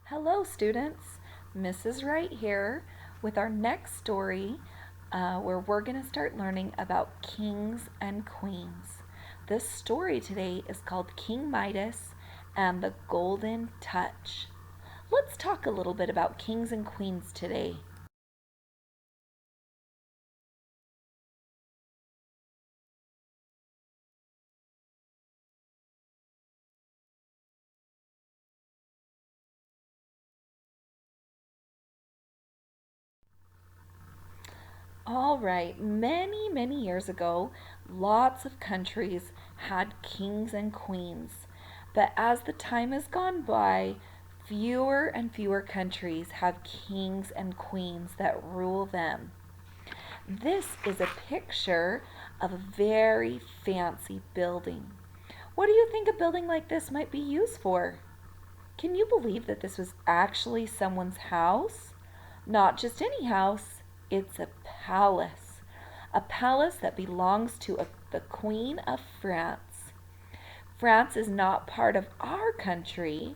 Hello, students. Mrs. Wright here with our next story where we're going to start learning about kings and queens. This story today is called King Midas and the Golden Touch. Let's talk a little bit about kings and queens today. All right, many years ago, lots of countries had kings and queens. But as the time has gone by, fewer and fewer countries have kings and queens that rule them. This is a picture of a very fancy building. What do you think a building like this might be used for? Can you believe that this was actually someone's house? Not just any house, it's a palace. A palace that belongs to the Queen of France. France is not part of our country,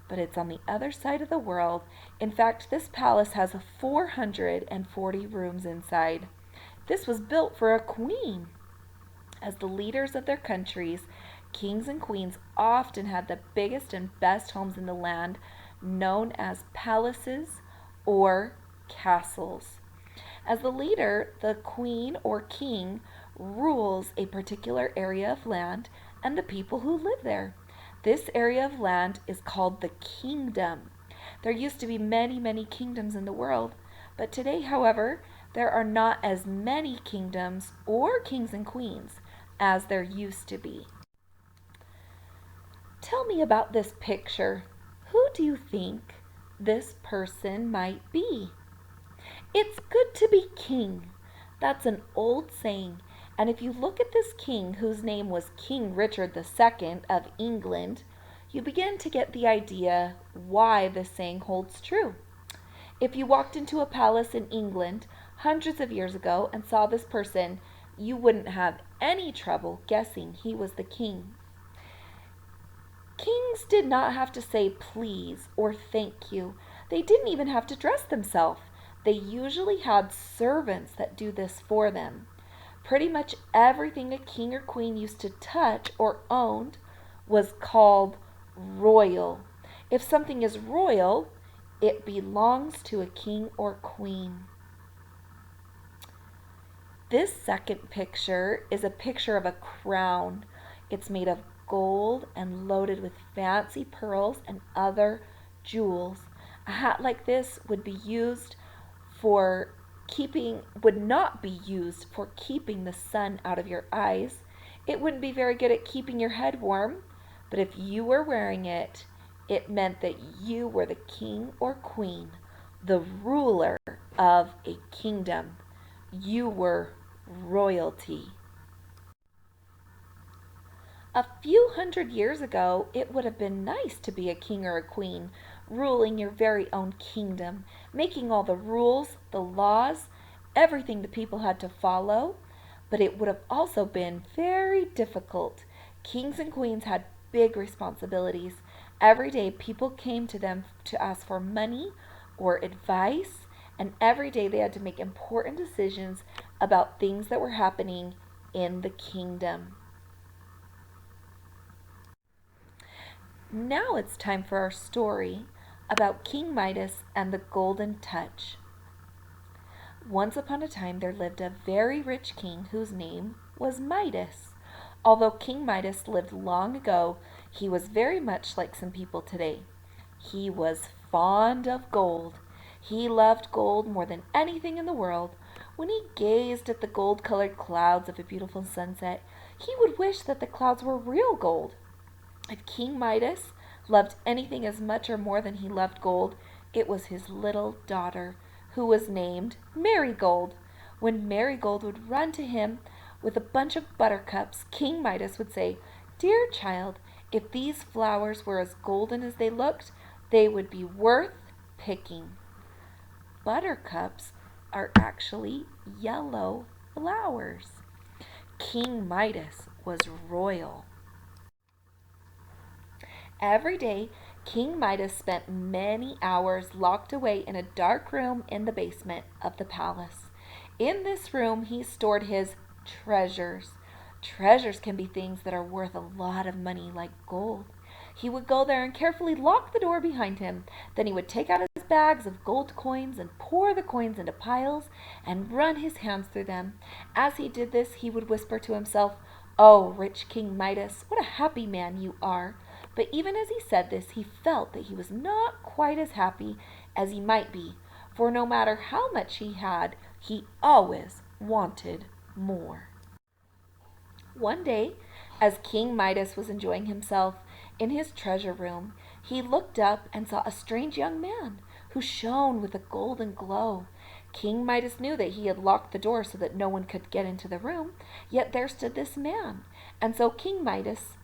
but it's on the other side of the world. In fact, this palace has 440 rooms inside. This was built for a queen. As the leaders of their countries, kings and queens often had the biggest and best homes in the land, known as palaces or castles. As the leader, the queen or king rules a particular area of land and the people who live there. This area of land is called the kingdom. There used to be many kingdoms in the world, but today, however, there are not as many kingdoms or kings and queens as there used to be. Tell me about this picture. Who do you think this person might be? It's good to be king. That's an old saying. And if you look at this king, whose name was King Richard II of England, you begin to get the idea why this saying holds true. If you walked into a palace in England hundreds of years ago and saw this person, you wouldn't have any trouble guessing he was the king. Kings did not have to say please or thank you. They didn't even have to dress themselves. They usually had servants that do this for them. Pretty much everything a king or queen used to touch or owned was called royal. If something is royal, it belongs to a king or queen. This second picture is a picture of a crown. It's made of gold and loaded with fancy pearls and other jewels. A hat like this would not be used for keeping the sun out of your eyes. It wouldn't be very good at keeping your head warm, but if you were wearing it, it meant that you were the king or queen, the ruler of a kingdom. You were royalty. A few hundred years ago, it would have been nice to be a king or a queen, ruling your very own kingdom, making all the rules, the laws, everything the people had to follow. But it would have also been very difficult. Kings and queens had big responsibilities. Every day, people came to them to ask for money or advice, and every day they had to make important decisions about things that were happening in the kingdom. Now it's time for our story about King Midas and the Golden Touch. Once upon a time there lived a very rich king whose name was Midas. Although King Midas lived long ago, he was very much like some people today. He was fond of gold. He loved gold more than anything in the world. When he gazed at the gold-colored clouds of a beautiful sunset, he would wish that the clouds were real gold. If King Midas loved anything as much or more than he loved gold, it was his little daughter, who was named Marigold. When Marigold would run to him with a bunch of buttercups, King Midas would say, "Dear child, if these flowers were as golden as they looked, they would be worth picking." Buttercups are actually yellow flowers. King Midas was royal. Every day, King Midas spent many hours locked away in a dark room in the basement of the palace. In this room, he stored his treasures. Treasures can be things that are worth a lot of money, like gold. He would go there and carefully lock the door behind him. Then he would take out his bags of gold coins and pour the coins into piles and run his hands through them. As he did this, he would whisper to himself, "Oh, rich King Midas, what a happy man you are." But even as he said this, he felt that he was not quite as happy as he might be, for no matter how much he had, he always wanted more. One day, as King Midas was enjoying himself in his treasure room, he looked up and saw a strange young man who shone with a golden glow. King Midas knew that he had locked the door so that no one could get into the room, yet there stood this man. And so King Midas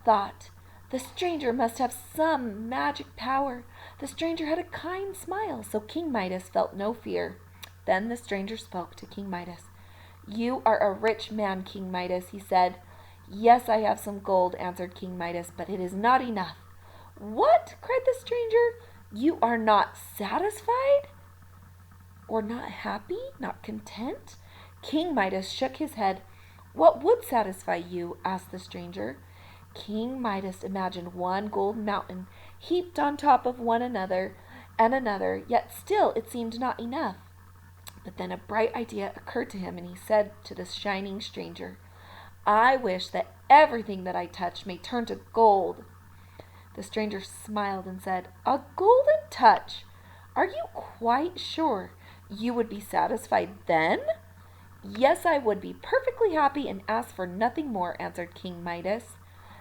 thought, the stranger must have some magic power. The stranger had a kind smile, so King Midas felt no fear. Then the stranger spoke to King Midas. "You are a rich man, King Midas," he said. "Yes, I have some gold," answered King Midas, "but it is not enough." "What?" cried the stranger. "You are not satisfied? Or not happy? Not content?" King Midas shook his head. "What would satisfy you?" asked the stranger. King Midas imagined one gold mountain heaped on top of one another and another, yet still it seemed not enough. But then a bright idea occurred to him, and he said to the shining stranger, "I wish that everything that I touch may turn to gold." The stranger smiled and said, "A golden touch? Are you quite sure you would be satisfied then?" "Yes, I would be perfectly happy and ask for nothing more," answered King Midas.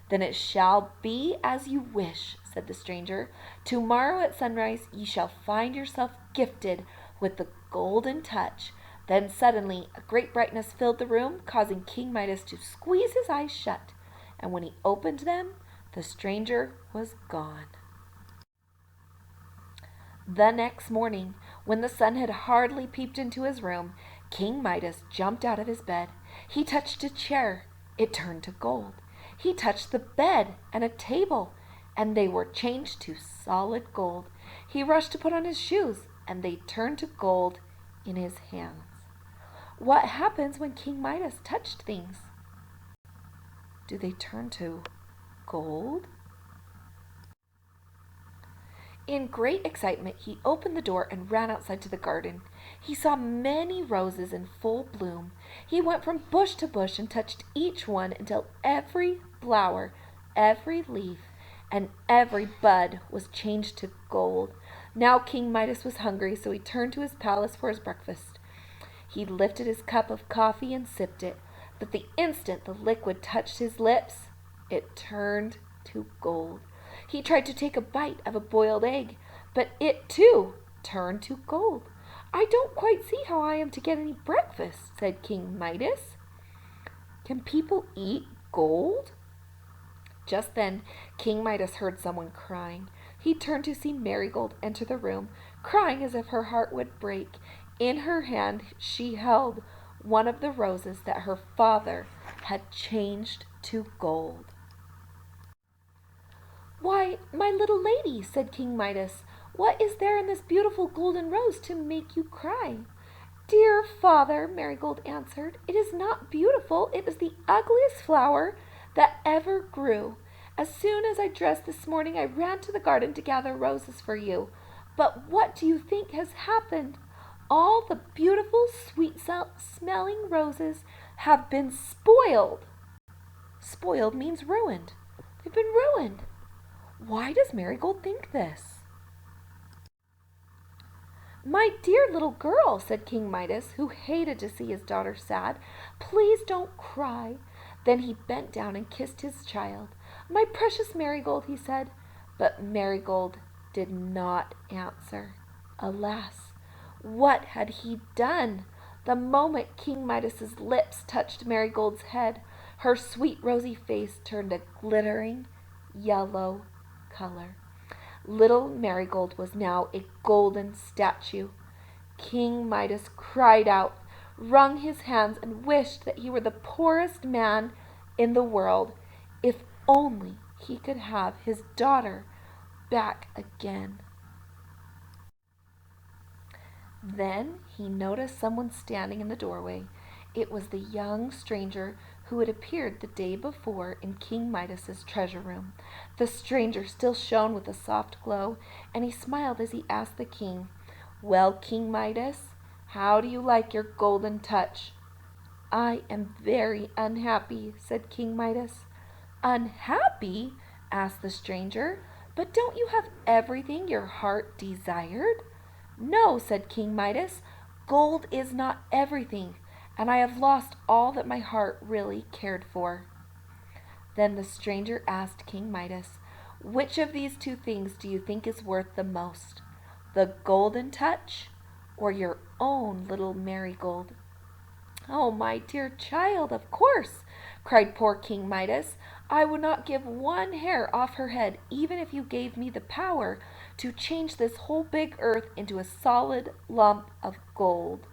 "Then it shall be as you wish," said the stranger. "Tomorrow at sunrise you shall find yourself gifted with the golden touch." Then suddenly a great brightness filled the room, causing King Midas to squeeze his eyes shut. And when he opened them, the stranger was gone. The next morning, when the sun had hardly peeped into his room, King Midas jumped out of his bed. He touched a chair. It turned to gold. He touched the bed and a table, and they were changed to solid gold. He rushed to put on his shoes, and they turned to gold in his hands. What happens when King Midas touched things? Do they turn to gold? In great excitement, he opened the door and ran outside to the garden. He saw many roses in full bloom. He went from bush to bush and touched each one until every flower, every leaf, and every bud was changed to gold. Now King Midas was hungry, so he turned to his palace for his breakfast. He lifted his cup of coffee and sipped it, but the instant the liquid touched his lips, it turned to gold. He tried to take a bite of a boiled egg, but it too turned to gold. "I don't quite see how I am to get any breakfast," said King Midas. "Can people eat gold?" Just then King Midas heard someone crying. He turned to see Marigold enter the room, crying as if her heart would break. In her hand she held one of the roses that her father had changed to gold. "Why, my little lady," said King Midas, "what is there in this beautiful golden rose to make you cry?" "Dear father," Marigold answered, "it is not beautiful. It is the ugliest flower that ever grew. As soon as I dressed this morning, I ran to the garden to gather roses for you. But what do you think has happened? All the beautiful, sweet-smelling roses have been spoiled." Spoiled means ruined. They've been ruined. Why does Marigold think this? "My dear little girl," said King Midas, who hated to see his daughter sad, "please don't cry." Then he bent down and kissed his child. "My precious Marigold," he said. But Marigold did not answer. Alas, what had he done? The moment King Midas's lips touched Marigold's head, her sweet rosy face turned a glittering yellow color. Little Marigold was now a golden statue. King Midas cried out, wrung his hands, and wished that he were the poorest man in the world, if only he could have his daughter back again. Then he noticed someone standing in the doorway. It was the young stranger who had appeared the day before in King Midas's treasure room. The stranger still shone with a soft glow, and he smiled as he asked the king, "Well, King Midas, how do you like your golden touch?" "I am very unhappy," said King Midas. "Unhappy?" asked the stranger. "But don't you have everything your heart desired?" "No," said King Midas. "Gold is not everything, and I have lost all that my heart really cared for." Then the stranger asked King Midas, "Which of these two things do you think is worth the most? The golden touch or your own little Marigold?" "Oh, my dear child, of course," cried poor King Midas. "I would not give one hair off her head, even if you gave me the power to change this whole big earth into a solid lump of gold."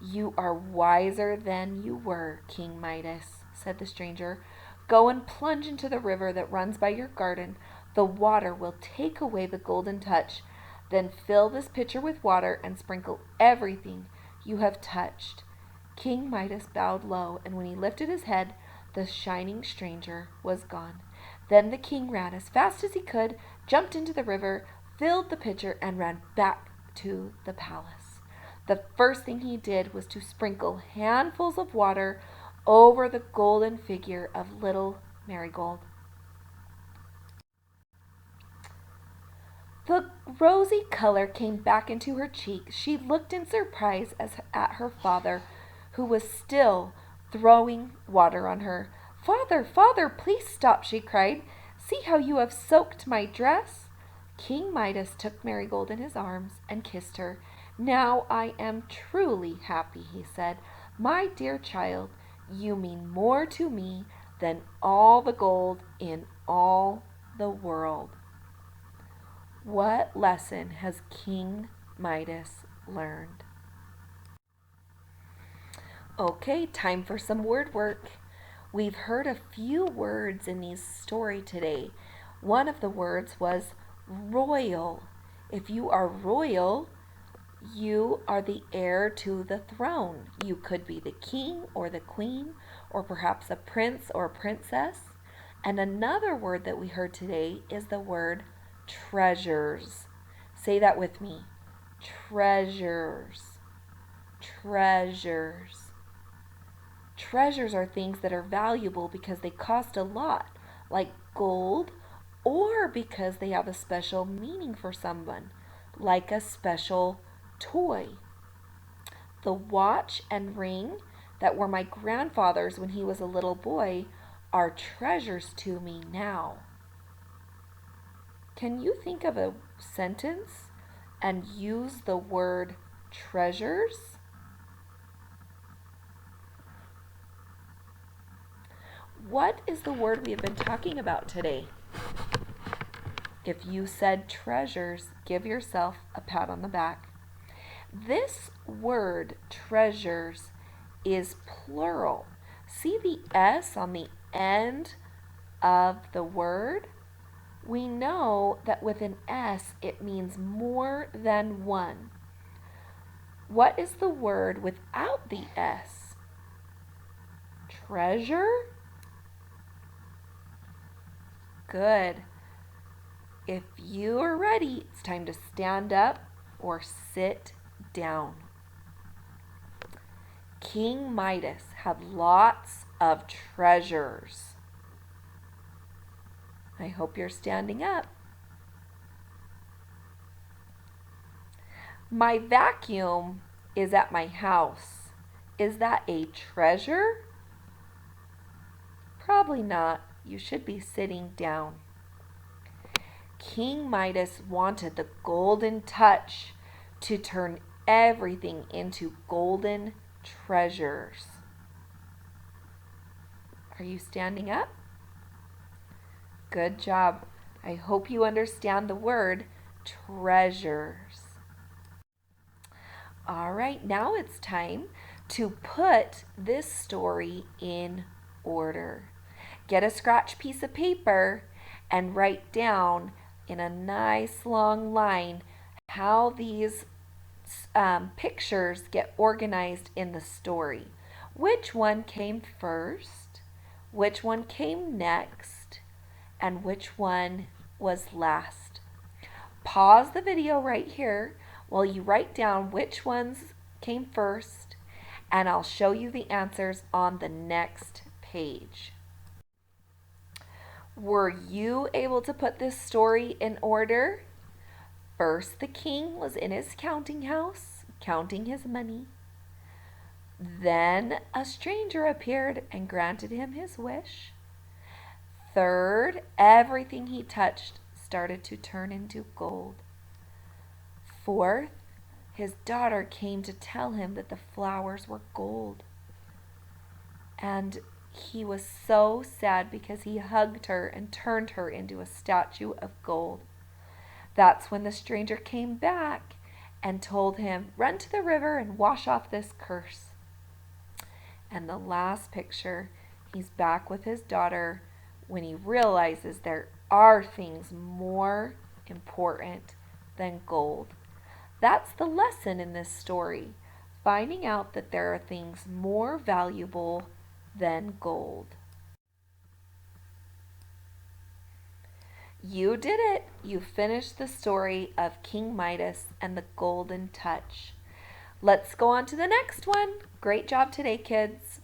"You are wiser than you were, King Midas," said the stranger. "Go and plunge into the river that runs by your garden. The water will take away the golden touch. Then fill this pitcher with water and sprinkle everything you have touched." King Midas bowed low, and when he lifted his head, the shining stranger was gone. Then the king ran as fast as he could, jumped into the river, filled the pitcher, and ran back to the palace. The first thing he did was to sprinkle handfuls of water over the golden figure of little Marigold. The rosy color came back into her cheeks. She looked in surprise at her father, who was still throwing water on her. "Father, father, please stop," she cried. "See how you have soaked my dress." King Midas took Marigold in his arms and kissed her. "Now I am truly happy," he said. "My dear child, you mean more to me than all the gold in all the world." What lesson has King Midas learned? Okay, time for some word work. We've heard a few words in this story today. One of the words was royal. If you are royal, you are the heir to the throne. You could be the king or the queen, or perhaps a prince or a princess. And another word that we heard today is the word treasures. Say that with me. Treasures. Treasures. Treasures are things that are valuable because they cost a lot, like gold, or because they have a special meaning for someone, like a special toy. The watch and ring that were my grandfather's when he was a little boy are treasures to me now. Can you think of a sentence and use the word treasures? What is the word we have been talking about today? If you said treasures, give yourself a pat on the back. This word treasures is plural. See the S on the end of the word? We know that with an S it means more than one. What is the word without the S? Treasure? Good. If you are ready, it's time to stand up or sit down. King Midas had lots of treasures. I hope you're standing up. My vacuum is at my house. Is that a treasure? Probably not. You should be sitting down. King Midas wanted the golden touch to turn everything into golden treasures. Are you standing up? Good job. I hope you understand the word treasures. All right, now it's time to put this story in order. Get a scratch piece of paper and write down in a nice long line how these pictures get organized in the story. Which one came first? Which one came next? And which one was last? Pause the video right here while you write down which ones came first, and I'll show you the answers on the next page. Were you able to put this story in order? First, the king was in his counting house, counting his money. Then a stranger appeared and granted him his wish. Third, everything he touched started to turn into gold. Fourth, his daughter came to tell him that the flowers were gold. And he was so sad because he hugged her and turned her into a statue of gold. That's when the stranger came back and told him, "Run to the river and wash off this curse." And the last picture, he's back with his daughter when he realizes there are things more important than gold. That's the lesson in this story, finding out that there are things more valuable than gold. You did it! You finished the story of King Midas and the golden touch. Let's go on to the next one. Great job today, kids.